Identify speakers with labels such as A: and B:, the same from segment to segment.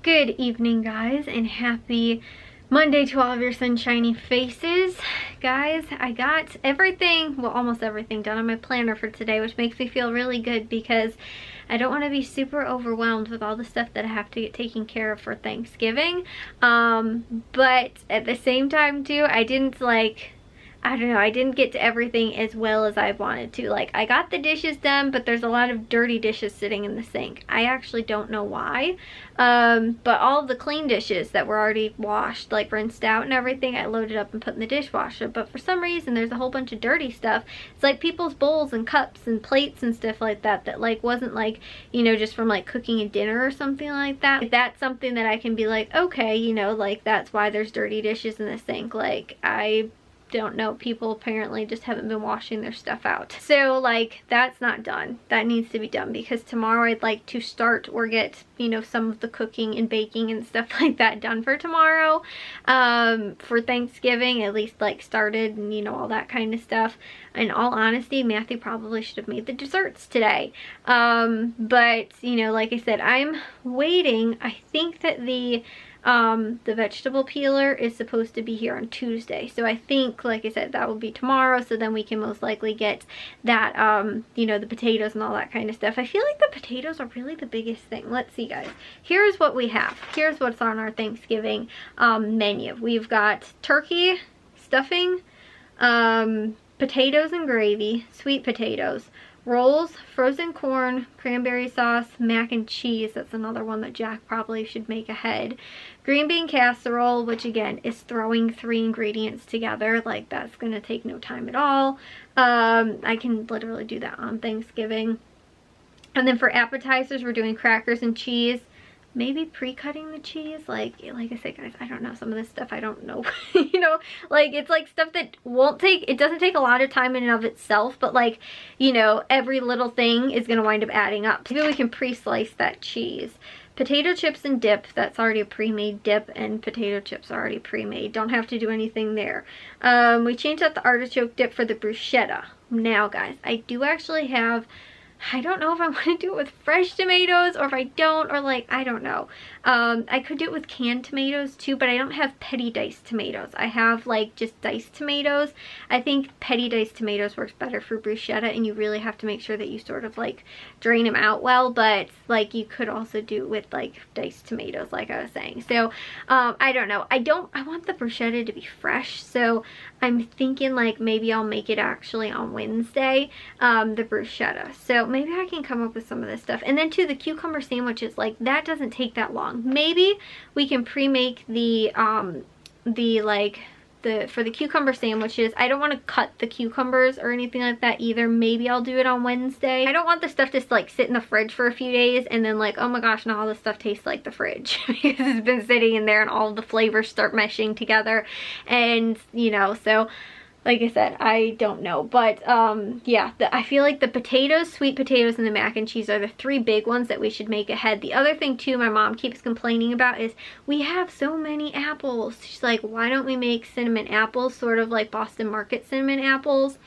A: Good evening, guys, and happy Monday to all of your sunshiny faces. Guys, I got everything, well, almost everything done on my planner for today, which makes me feel really good because I don't want to be super overwhelmed with all the stuff that I have to get taken care of for Thanksgiving. But at the same time, too, I didn't I don't know, I didn't get to everything as well as I wanted to. Like, I got the dishes done, but there's a lot of dirty dishes sitting in the sink. I actually don't know why. But all of the clean dishes that were already washed, like rinsed out and everything, I loaded up and put in the dishwasher. But for some reason, there's a whole bunch of dirty stuff. It's like people's bowls and cups and plates and stuff like that that like wasn't like, you know, just from like cooking a dinner or something like that. Like, that's something that I can be like, okay, you know, like that's why there's dirty dishes in the sink. Like, I don't know, people apparently just haven't been washing their stuff out. So like, that's not done. That needs to be done because tomorrow I'd like to start or get, you know, some of the cooking and baking and stuff like that done for tomorrow, for Thanksgiving, at least like started and, you know, all that kind of stuff. In all honesty, Matthew probably should have made the desserts today. But, you know, like I said, I'm waiting. I think that the vegetable peeler is supposed to be here on Tuesday. So I think, like I said, that will be tomorrow. So then we can most likely get that, you know, the potatoes and all that kind of stuff. I feel like the potatoes are really the biggest thing. Let's see, guys. Here's what we have. Here's what's on our Thanksgiving menu. We've got turkey, stuffing, potatoes and gravy, sweet potatoes, rolls, frozen corn, cranberry sauce, mac and cheese. That's another one that Jack probably should make ahead. Green bean casserole, which again is throwing 3 ingredients together. Like, that's gonna take no time at all. I can literally do that on Thanksgiving. And then for appetizers, we're doing crackers and cheese. Maybe pre-cutting the cheese. Like I said, guys, I don't know. Some of this stuff I don't know. You know, like, it's like stuff that it doesn't take a lot of time in and of itself, but like, you know, every little thing is gonna wind up adding up. Maybe we can pre-slice that cheese. Potato chips and dip, that's already a pre-made dip, and potato chips are already pre-made. Don't have to do anything there. We changed out the artichoke dip for the bruschetta. Now, guys, I do actually have, I don't know if I want to do it with fresh tomatoes or if I don't, or like, I don't know. I could do it with canned tomatoes too, but I don't have petty diced tomatoes. I have like just diced tomatoes. I think petty diced tomatoes works better for bruschetta, and you really have to make sure that you sort of like drain them out well, but like you could also do it with like diced tomatoes like I was saying. So I don't know. I want the bruschetta to be fresh, so I'm thinking like maybe I'll make it actually on Wednesday, the bruschetta. So maybe I can come up with some of this stuff. And then too, the cucumber sandwiches, like that doesn't take that long. Maybe we can pre-make for the cucumber sandwiches. I don't want to cut the cucumbers or anything like that either. Maybe I'll do it on Wednesday. I don't want the stuff to like sit in the fridge for a few days and then like, oh my gosh, now all this stuff tastes like the fridge because it's been sitting in there and all the flavors start meshing together. And, you know, so like I said, I don't know, but yeah, I feel like the potatoes, sweet potatoes, and the mac and cheese are the 3 big ones that we should make ahead. The other thing too my mom keeps complaining about is we have so many apples. She's like, why don't we make cinnamon apples, sort of like Boston Market cinnamon apples?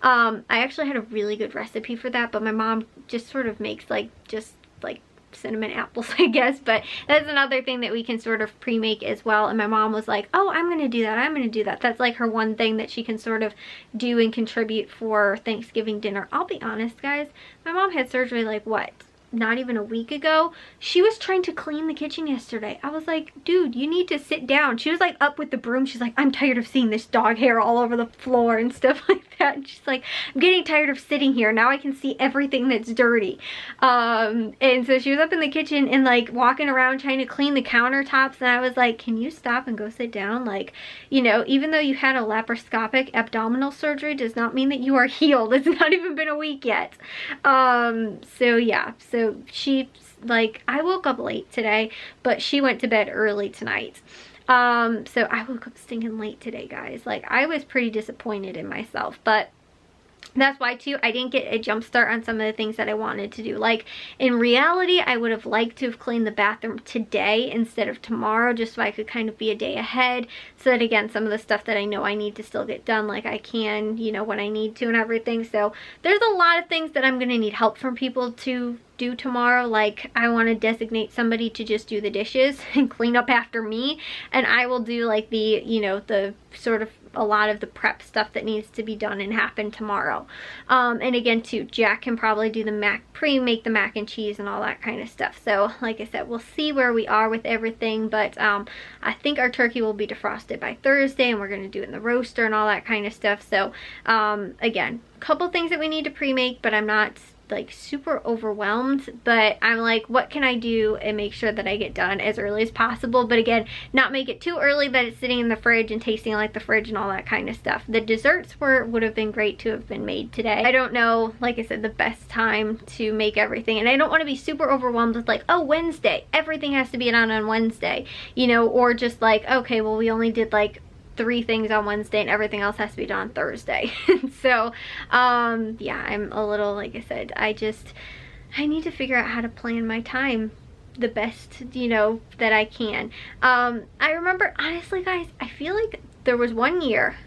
A: I actually had a really good recipe for that, but my mom just sort of makes like just like cinnamon apples, I guess. But that's another thing that we can sort of pre-make as well. And my mom was like, oh, I'm gonna do that, I'm gonna do that. That's like her one thing that she can sort of do and contribute for Thanksgiving dinner. I'll be honest, guys, my mom had surgery like what, not even a week ago. She was trying to clean the kitchen yesterday. I was like, dude, you need to sit down. She was like up with the broom. She's like, I'm tired of seeing this dog hair all over the floor and stuff like that. And she's like, I'm getting tired of sitting here. Now I can see everything that's dirty. And so she was up in the kitchen and like walking around trying to clean the countertops. And I was like, can you stop and go sit down? Like, you know, even though you had a laparoscopic abdominal surgery does not mean that you are healed. It's not even been a week yet. So yeah, so she, like, I woke up late today, but she went to bed early tonight. So I woke up stinking late today, guys. Like, I was pretty disappointed in myself, but that's why too I didn't get a jump start on some of the things that I wanted to do. Like, in reality, I would have liked to have cleaned the bathroom today instead of tomorrow, just so I could kind of be a day ahead, so that again, some of the stuff that I know I need to still get done, like I can, you know, when I need to and everything. So there's a lot of things that I'm gonna need help from people to do tomorrow. Like, I want to designate somebody to just do the dishes and clean up after me, and I will do like the, you know, the sort of a lot of the prep stuff that needs to be done and happen tomorrow. And again too, Jack can probably do the make the mac and cheese and all that kind of stuff. So like I said, we'll see where we are with everything, but I think our turkey will be defrosted by Thursday, and we're going to do it in the roaster and all that kind of stuff. So again, a couple things that we need to pre-make, but I'm not like super overwhelmed, but I'm like, what can I do and make sure that I get done as early as possible, but again, not make it too early that it's sitting in the fridge and tasting like the fridge and all that kind of stuff. The desserts would have been great to have been made today. I don't know, like I said, the best time to make everything, and I don't want to be super overwhelmed with like, oh, Wednesday, everything has to be done on Wednesday, you know, or just like, okay, well, we only did like 3 things on Wednesday and everything else has to be done on Thursday. So yeah, I'm a little, like I said, I need to figure out how to plan my time the best, you know, that I can. I remember, honestly guys, I feel like there was one year,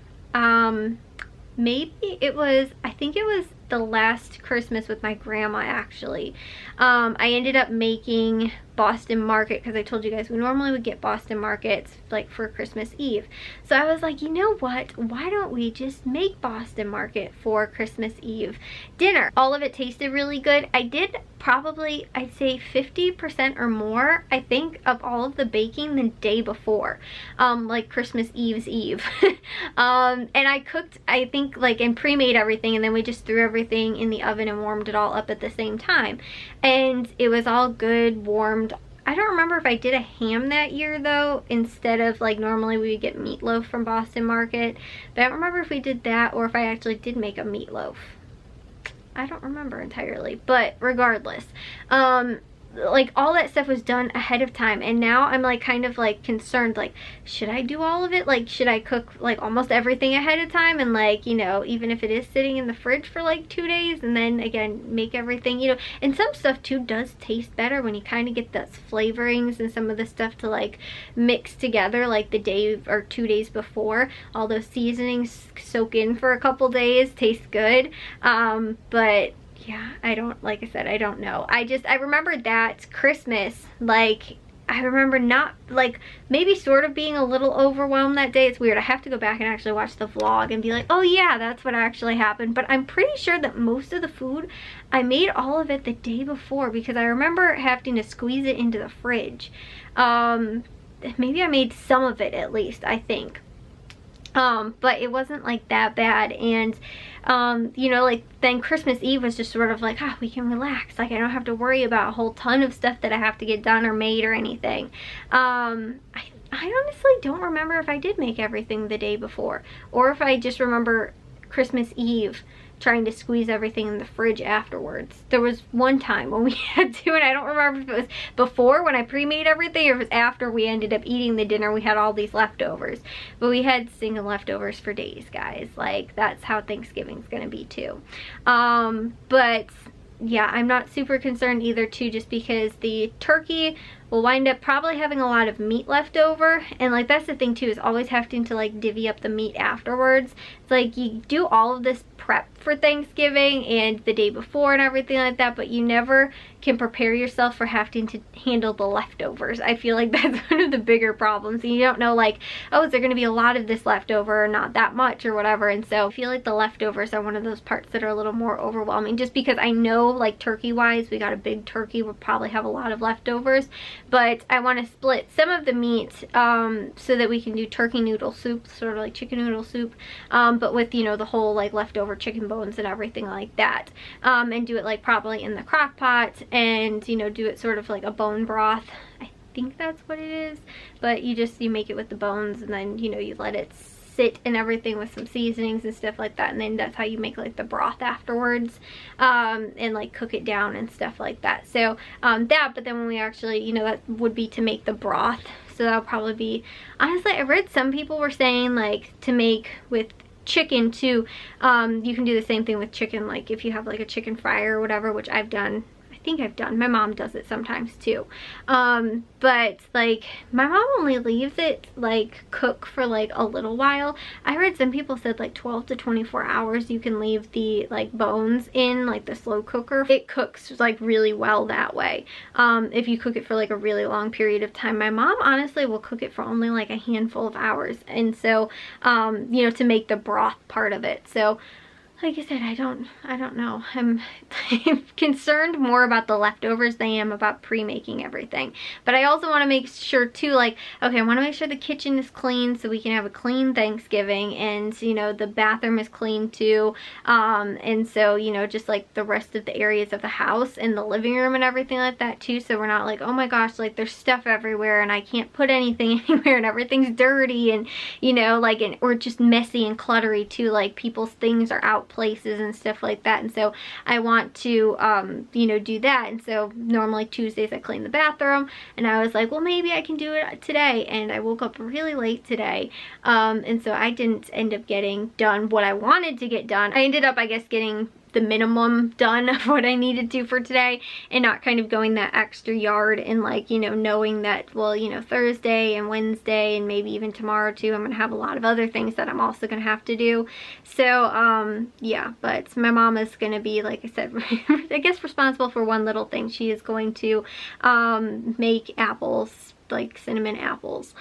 A: maybe it was, I think it was the last Christmas with my grandma actually. I ended up making Boston Market, because I told you guys we normally would get Boston Markets like for Christmas Eve. So I was like, you know what, why don't we just make Boston Market for Christmas Eve dinner? All of it tasted really good. I did probably, I'd say 50% or more, I think, of all of the baking the day before, like Christmas Eve's Eve. And I cooked, I think, like, and pre-made everything, and then we just threw everything in the oven and warmed it all up at the same time, and it was all good, warmed. I don't remember if I did a ham that year though, instead of like normally we would get meatloaf from Boston Market, but I don't remember if we did that or if I actually did make a meatloaf. I don't remember entirely, but regardless, like all that stuff was done ahead of time, and now I'm like kind of like concerned, like, should I do all of it? Like, should I cook like almost everything ahead of time, and like, you know, even if it is sitting in the fridge for like 2 days, and then again make everything, you know, and some stuff too does taste better when you kind of get those flavorings and some of the stuff to like mix together like the day or 2 days before. All those seasonings soak in for a couple days, taste good. But yeah, I don't, like I said, I don't know. I remember that Christmas, like, I remember not, like, maybe sort of being a little overwhelmed that day. It's weird. I have to go back and actually watch the vlog and be like, oh yeah, that's what actually happened. But I'm pretty sure that most of the food, I made all of it the day before, because I remember having to squeeze it into the fridge. Maybe I made some of it at least, I think. But it wasn't like that bad, and you know, like then Christmas Eve was just sort of like, we can relax, like I don't have to worry about a whole ton of stuff that I have to get done or made or anything. I honestly don't remember if I did make everything the day before, or if I just remember Christmas Eve trying to squeeze everything in the fridge afterwards. There was one time when we had to, and I don't remember if it was before when I pre-made everything or if it was after we ended up eating the dinner. We had all these leftovers, but we had single leftovers for days, guys. Like, that's how Thanksgiving's gonna be too. But yeah, I'm not super concerned either too, just because the turkey will wind up probably having a lot of meat left over, and like that's the thing too, is always having to like divvy up the meat afterwards. It's like you do all of this prep for Thanksgiving and the day before and everything like that, but you never can prepare yourself for having to handle the leftovers. I feel like that's one of the bigger problems, and you don't know like, oh, is there going to be a lot of this leftover or not that much or whatever. And so I feel like the leftovers are one of those parts that are a little more overwhelming, just because I know like turkey wise, we got a big turkey, we'll probably have a lot of leftovers, but I want to split some of the meat so that we can do turkey noodle soup, sort of like chicken noodle soup, but with, you know, the whole like leftover chicken bones and everything like that, and do it like probably in the crock pot, and, you know, do it sort of like a bone broth. I think that's what it is, but you make it with the bones, and then, you know, you let it sit and everything with some seasonings and stuff like that, and then that's how you make like the broth afterwards, and like cook it down and stuff like that. So but then when we actually, you know, that would be to make the broth, so that'll probably be, honestly, I read some people were saying like to make with chicken too. You can do the same thing with chicken, like if you have like a chicken fryer or whatever, which I've done. I think I've done. My mom does it sometimes too. But like my mom only leaves it like cook for like a little while. I read some people said like 12 to 24 hours you can leave the like bones in like the slow cooker. It cooks like really well that way. If you cook it for like a really long period of time. My mom honestly will cook it for only like a handful of hours, and so you know, to make the broth part of it. So like I said, I don't know. I'm concerned more about the leftovers than I am about pre-making everything. But I also want to make sure too, like, okay, I want to make sure the kitchen is clean so we can have a clean Thanksgiving, and you know, the bathroom is clean too. And so, you know, just like the rest of the areas of the house and the living room and everything like that too, so we're not like, oh my gosh, like there's stuff everywhere and I can't put anything anywhere and everything's dirty, and you know, like, and or just messy and cluttery too, like people's things are out places and stuff like that. And so I want to you know, do that. And so normally Tuesdays I clean the bathroom, and I was like, well, maybe I can do it today. And I woke up really late today, and so I didn't end up getting done what I wanted to get done. I ended up, I guess, getting the minimum done of what I needed to for today, and not kind of going that extra yard, and like, you know, knowing that, well, you know, Thursday and Wednesday and maybe even tomorrow too, I'm gonna have a lot of other things that I'm also gonna have to do. So yeah, but my mom is gonna be, like I said, I guess responsible for one little thing. She is going to make apples, like cinnamon apples,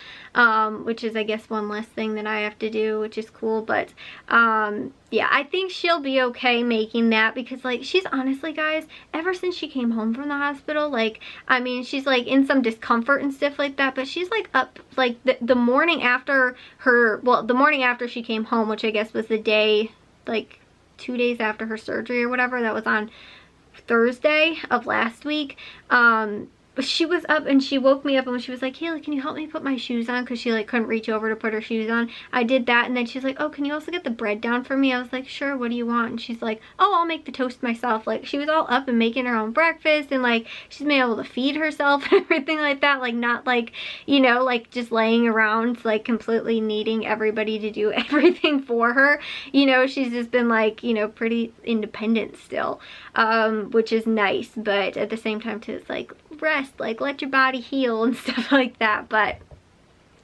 A: which is, I guess, one less thing that I have to do, which is cool. But yeah, I think she'll be okay making that, because like, she's honestly, guys, ever since she came home from the hospital, like, I mean, she's like in some discomfort and stuff like that, but she's like up, like the morning after her, well, the morning after she came home, which I guess was the day, like 2 days after her surgery or whatever, that was on Thursday of last week. She was up and she woke me up, and she was like, Haley, can you help me put my shoes on? Because she like couldn't reach over to put her shoes on. I did that, and then she's like, oh, can you also get the bread down for me? I was like, sure, what do you want? And she's like, oh, I'll make the toast myself. Like, she was all up and making her own breakfast, and like, she's been able to feed herself and everything like that. Like, not like, you know, like just laying around, like completely needing everybody to do everything for her. You know, she's just been like, you know, pretty independent still, which is nice. But at the same time too, it's like, rest, like let your body heal and stuff like that. But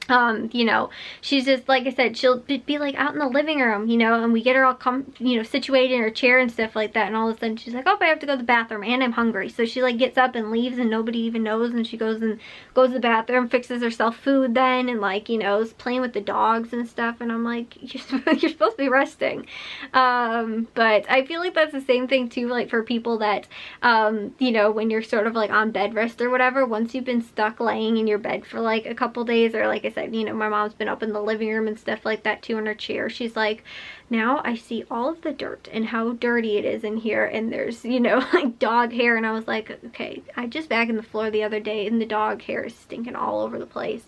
A: you know, she's just, like I said, she'll be like out in the living room, you know, and we get her all you know, situated in her chair and stuff like that, and all of a sudden she's like, oh, I have to go to the bathroom and I'm hungry. So she like gets up and leaves, and nobody even knows, and she goes to the bathroom, fixes herself food then, and like, you know, is playing with the dogs and stuff. And I'm like, you're supposed to be resting. But I feel like that's the same thing too, like for people that you know, when you're sort of like on bed rest or whatever, once you've been stuck laying in your bed for like a couple days, or like I said, you know, my mom's been up in the living room and stuff like that too in her chair. She's like, now I see all of the dirt and how dirty it is in here, and there's, you know, like dog hair. And I was like, okay, I just vacuumed the floor the other day and the dog hair is stinking all over the place.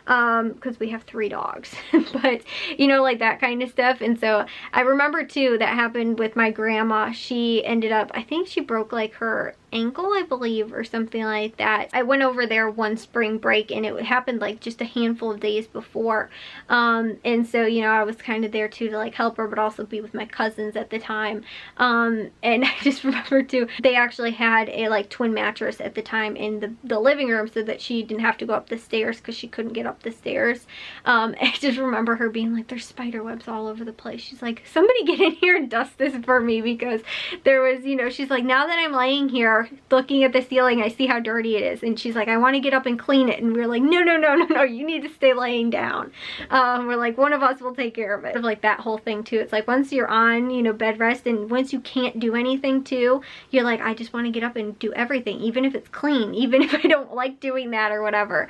A: Because we have 3 dogs. But you know, like that kind of stuff. And so I remember too, that happened with my grandma. She ended up, I think she broke like her ankle, I believe, or something like that. I went over there one spring break, and it happened like just a handful of days before. And so, you know, I was kind of there too to like help her, but also be with my cousins at the time. And I just remember too, they actually had a like twin mattress at the time in the living room, so that she didn't have to go up the stairs because she couldn't get up the stairs. I just remember her being like, there's spider webs all over the place. She's like, somebody get in here and dust this for me, because there was, you know, she's like, now that I'm laying here looking at the ceiling, I see how dirty it is. And she's like, I want to get up and clean it. And we're like, no, you need to stay laying down. We're like, one of us will take care of it. Like that whole thing too. It's like, once you're on, you know, bed rest, and once you can't do anything too, you're like, I just want to get up and do everything, even if it's clean, even if I don't like doing that or whatever.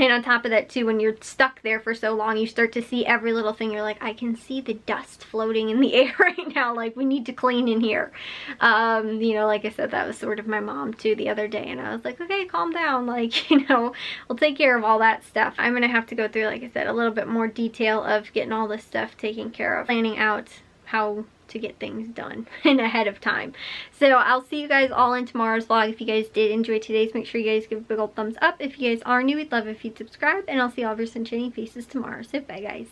A: And on top of that too, when you're stuck there for so long, you start to see every little thing. You're like, I can see the dust floating in the air right now. Like, we need to clean in here. You know, like I said, that was sort of my mom too the other day. And I was like, okay, calm down. Like, you know, we'll take care of all that stuff. I'm going to have to go through, like I said, a little bit more detail of getting all this stuff taken care of. Planning out how to get things done and ahead of time. So I'll see you guys all in tomorrow's vlog. If you guys did enjoy today's, make sure you guys give a big old thumbs up. If you guys are new, we'd love if you'd subscribe, and I'll see all of your sunshiny faces tomorrow. So bye, guys.